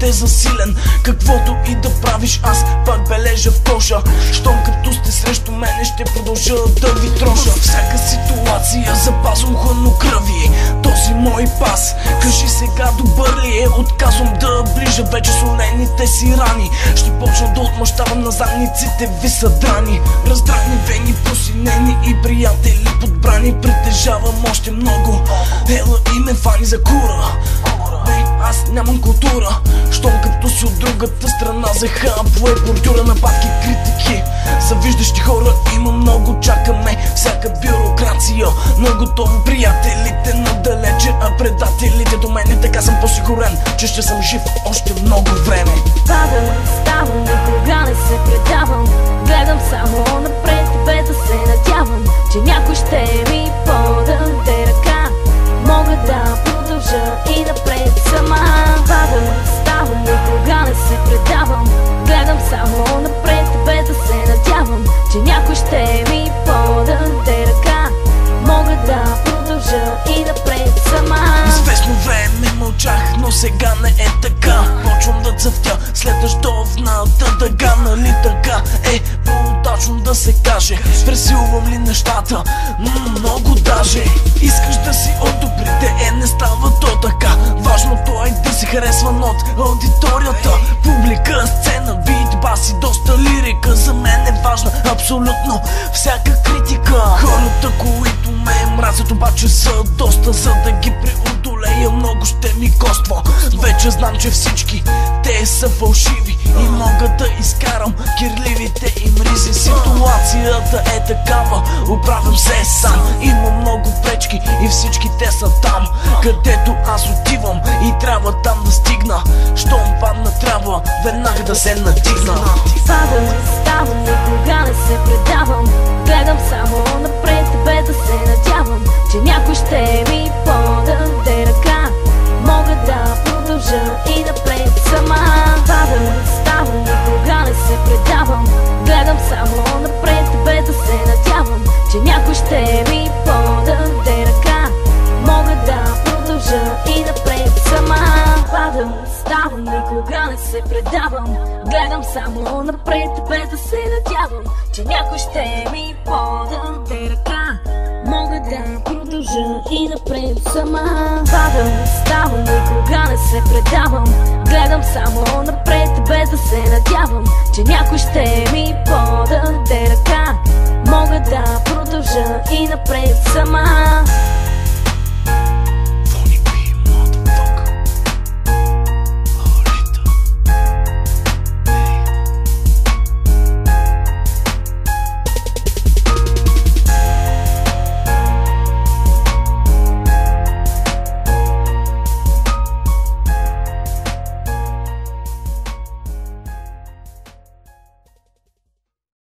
те засилен. Каквото и да правиш, аз пак бележа в коша. Щом като сте срещу мене, ще продължа да ви троша. Във всяка ситуация запазвам хладнокръвие. Този мой пас, кажи сега добър ли е? Отказвам да ближа вече солените си рани. Ще почна да отмъщавам на задниците ви съдрани. Раздрани вени, посинени и приятели подбрани. Притежавам още много, ела и ме фани за кура. Аз нямам култура, щом като си от другата страна взеха по бордюра, нападки, критики. Завиждащи хора има много, чакаме всяка бюрокрация. Наготово приятелите надалече, а предателите до мене. Така съм по-сигурен, че ще съм жив още много време. Падам, ставам, никога не се предавам. Гледам само напред, без да се надявам, че някой ще ми подаде ръка. Мога да продължа и напред сама. Падам, ставам, никога не се предавам. Гледам само напред, без да се надявам, че някой ще ми подаде ръка. Мога да продължа и напред сама. Известно време мълчах, но сега не е така. Почвам да цъфтя след дъждовната дъга. Нали така е по-удачно да се каже? Пресилвам ли нещата? Много даже. Искаш да си от добрите, не става то така. Важното е да си харесван от аудиторията. Публика, сцена, бит, баси, доста лирика. За мен е важна абсолютно всяка критика. Хората, които ме мразят, обаче са доста. За да ги преодолея, много ще ми коства. Вече знам, че всички те са фалшиви и мога да изкарам кирливите им ризи. Ситуацията е такава, оправям се сам. Има много пречки и всички те са там, където аз отивам и трябва там да стигна. Щом падна, трябва веднага да се надигна. Падам, ставам, никога не се предавам. Гледам само напред, без да се надявам, че някой ще ми подаде ръка. Мога да продължа и напред сама. Падам, ставам, никога не се предавам. Гледам само напред, без да се надявам, че някой ще ми подаде ръка. Мога да продължа и напред сама. Падам, ставам, никога не се предавам. Гледам само напред, без да се надявам, че някой ще ми подаде ръка. Мога да продължа и напред сама. Падам, ставам, никога не се предавам. Гледам само напред, без да се надявам, че някой ще ми подаде ръка. Мога да продължа и напред сама.